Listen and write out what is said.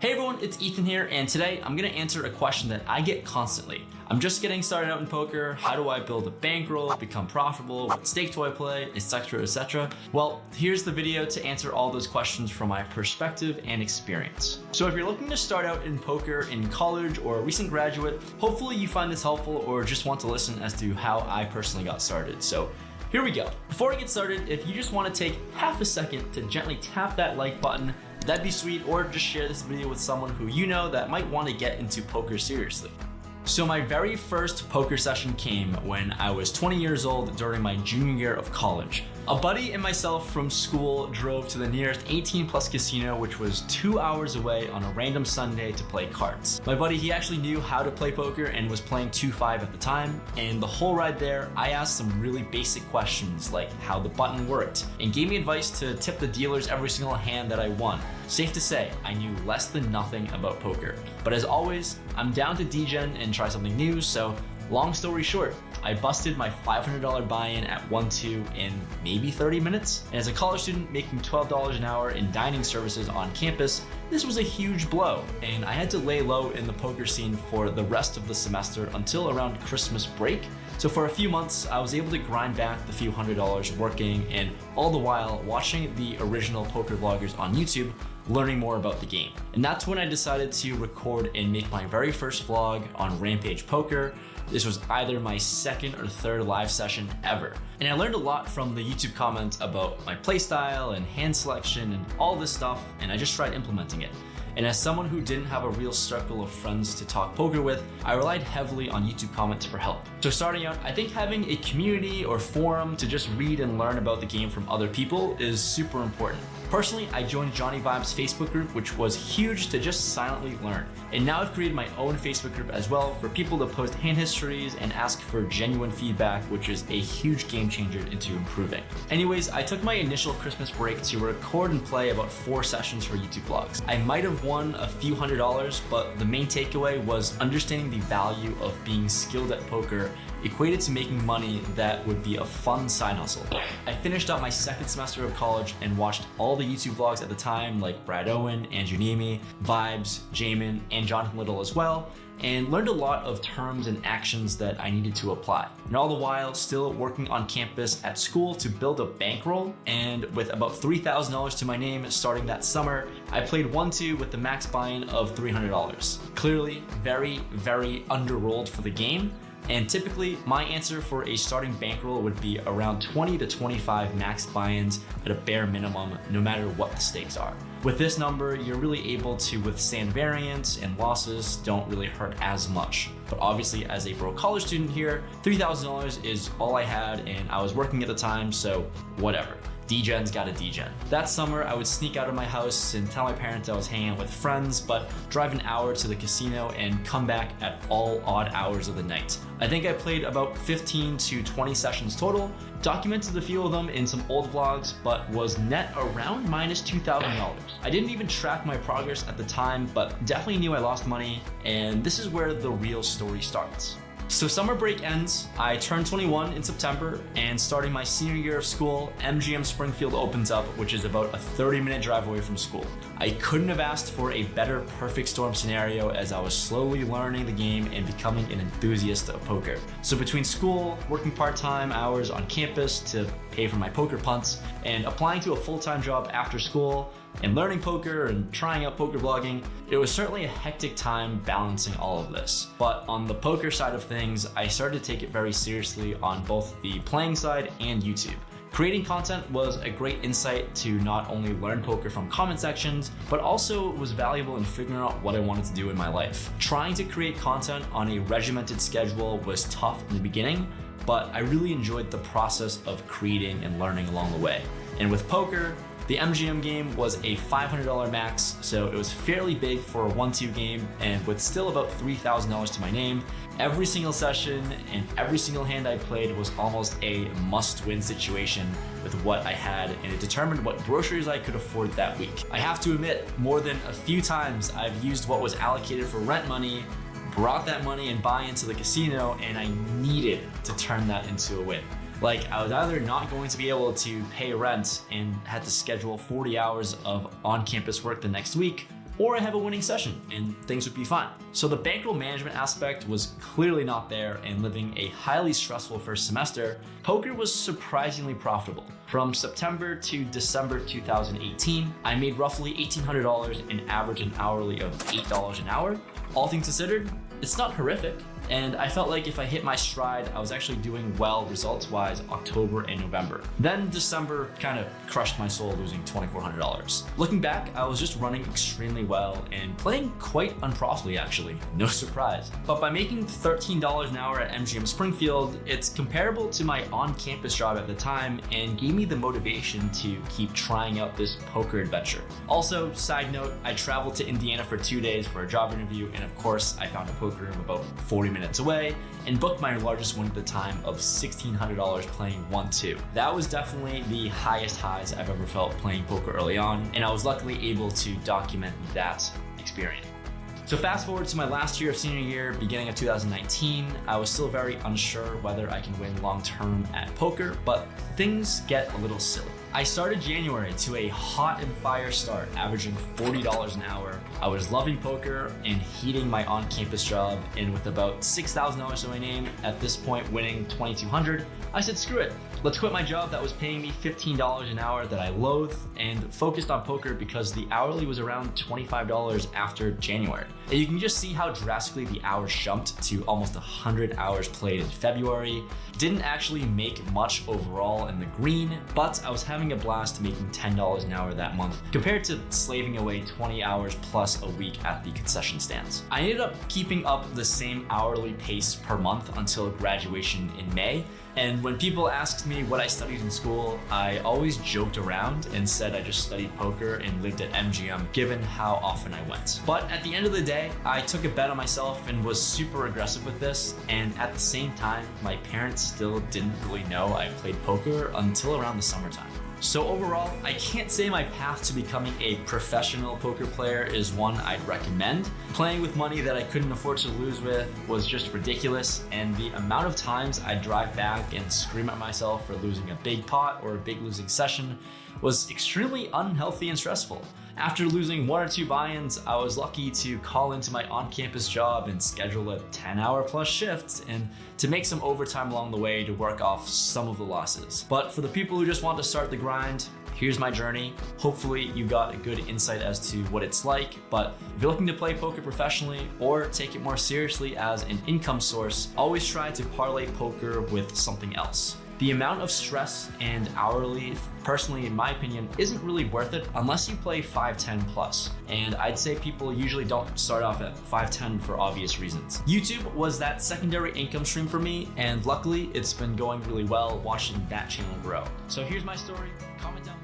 Hey everyone, it's Ethan here, and today I'm gonna answer a question that I get constantly. I'm just getting started out in poker. How do I build a bankroll, become profitable? What stake do I play, etc., etc.? Well, here's the video to answer all those questions from my perspective and experience. So if you're looking to start out in poker in college or a recent graduate, hopefully you find this helpful or just want to listen as to how I personally got started. So here we go. Before I get started, if you just want to take half a second to gently tap that like button, that'd be sweet, or just share this video with someone who you know that might want to get into poker seriously. So my very first poker session came when I was 20 years old during my junior year of college. A buddy and myself from school drove to the nearest 18 plus casino, which was 2 hours away on a random Sunday to play cards. My buddy, he actually knew how to play poker and was playing 2-5 at the time. And the whole ride there, I asked some really basic questions like how the button worked and gave me advice to tip the dealers every single hand that I won. Safe to say, I knew less than nothing about poker. But as always, I'm down to degen and try something new, so long story short, I busted my $500 buy-in at 1-2 in maybe 30 minutes. And as a college student making $12 an hour in dining services on campus, this was a huge blow. And I had to lay low in the poker scene for the rest of the semester until around Christmas break. So for a few months, I was able to grind back the few $100 working, and all the while watching the original poker vloggers on YouTube, learning more about the game. And that's when I decided to record and make my very first vlog on Rampage Poker. This was either my second or third live session ever. And I learned a lot from the YouTube comments about my playstyle and hand selection and all this stuff, and I just tried implementing it. And as someone who didn't have a real circle of friends to talk poker with, I relied heavily on YouTube comments for help. So starting out, I think having a community or forum to just read and learn about the game from other people is super important. Personally, I joined Johnny Vibe's Facebook group, which was huge to just silently learn. And now I've created my own Facebook group as well for people to post hand histories and ask for genuine feedback, which is a huge game changer into improving. Anyways, I took my initial Christmas break to record and play about 4 sessions for YouTube vlogs. I might have won a few $100s, but the main takeaway was understanding the value of being skilled at poker equated to making money that would be a fun side hustle. I finished up my second semester of college and watched all the YouTube vlogs at the time, like Brad Owen, Andrew Nemi, Vibes, Jamin, and Jonathan Little as well, and learned a lot of terms and actions that I needed to apply. And all the while still working on campus at school to build a bankroll, and with about $3,000 to my name starting that summer, I played 1-2 with the max buy-in of $300. Clearly very, very underrolled for the game. And typically, my answer for a starting bankroll would be around 20 to 25 max buy-ins at a bare minimum, no matter what the stakes are. With this number, you're really able to withstand variance, and losses don't really hurt as much. But obviously, as a broke college student here, $3,000 is all I had, and I was working at the time, so whatever. Degen's got a degen. That summer, I would sneak out of my house and tell my parents I was hanging out with friends, but drive an hour to the casino and come back at all odd hours of the night. I think I played about 15 to 20 sessions total, documented a few of them in some old vlogs, but was net around minus $2,000. I didn't even track my progress at the time, but definitely knew I lost money, and this is where the real story starts. So summer break ends, I turned 21 in September, and starting my senior year of school, MGM Springfield opens up, which is about a 30-minute drive away from school. I couldn't have asked for a better perfect storm scenario as I was slowly learning the game and becoming an enthusiast of poker. So between school, working part-time hours on campus to pay for my poker punts, and applying to a full-time job after school, and learning poker and trying out poker vlogging, it was certainly a hectic time balancing all of this. But on the poker side of things, I started to take it very seriously on both the playing side and YouTube. Creating content was a great insight to not only learn poker from comment sections, but also was valuable in figuring out what I wanted to do in my life. Trying to create content on a regimented schedule was tough in the beginning, but I really enjoyed the process of creating and learning along the way. And with poker, the MGM game was a $500 max, so it was fairly big for a 1-2 game, and with still about $3,000 to my name, every single session and every single hand I played was almost a must-win situation with what I had, and it determined what groceries I could afford that week. I have to admit, more than a few times I've used what was allocated for rent money, brought that money and buy into the casino, and I needed to turn that into a win. Like, I was either not going to be able to pay rent and had to schedule 40 hours of on-campus work the next week, or I have a winning session and things would be fine. So the bankroll management aspect was clearly not there, and living a highly stressful first semester, poker was surprisingly profitable. From September to December 2018, I made roughly $1,800 and average an hourly of $8 an hour. All things considered, it's not horrific. And I felt like if I hit my stride, I was actually doing well results-wise October and November. Then December kind of crushed my soul, losing $2,400. Looking back, I was just running extremely well and playing quite unprofitably actually, no surprise. But by making $13 an hour at MGM Springfield, it's comparable to my on-campus job at the time and gave me the motivation to keep trying out this poker adventure. Also, side note, I traveled to Indiana for 2 days for a job interview, and of course, I found a poker room about 40 minutes away and booked my largest win at the time of $1,600 playing 1-2. That was definitely the highest highs I've ever felt playing poker early on, and I was luckily able to document that experience. So fast forward to my last year of senior year, beginning of 2019, I was still very unsure whether I can win long-term at poker, but things get a little silly. I started January to a hot and fire start, averaging $40 an hour. I was loving poker and heating my on-campus job, and with about $6,000 to my name, at this point winning $2,200, I said screw it. Let's quit my job that was paying me $15 an hour that I loathed and focused on poker because the hourly was around $25 after January. And you can just see how drastically the hours jumped to almost 100 hours played in February. Didn't actually make much overall in the green, but I was having a blast making $10 an hour that month compared to slaving away 20 hours plus a week at the concession stands. I ended up keeping up the same hourly pace per month until graduation in May. And when people asked me what I studied in school, I always joked around and said I just studied poker and lived at MGM, given how often I went. But at the end of the day, I took a bet on myself and was super aggressive with this. And at the same time, my parents still didn't really know I played poker until around the summertime. So overall, I can't say my path to becoming a professional poker player is one I'd recommend. Playing with money that I couldn't afford to lose with was just ridiculous, and the amount of times I'd drive back and scream at myself for losing a big pot or a big losing session was extremely unhealthy and stressful. After losing 1 or 2 buy-ins, I was lucky to call into my on-campus job and schedule a 10-hour plus shift and to make some overtime along the way to work off some of the losses. But for the people who just want to start the grind, here's my journey. Hopefully you got a good insight as to what it's like, but if you're looking to play poker professionally or take it more seriously as an income source, always try to parlay poker with something else. The amount of stress and hourly, personally in my opinion, isn't really worth it unless you play 5-10 plus. And I'd say people usually don't start off at 5-10 for obvious reasons. YouTube was that secondary income stream for me, and luckily it's been going really well watching that channel grow. So here's my story. Comment down below.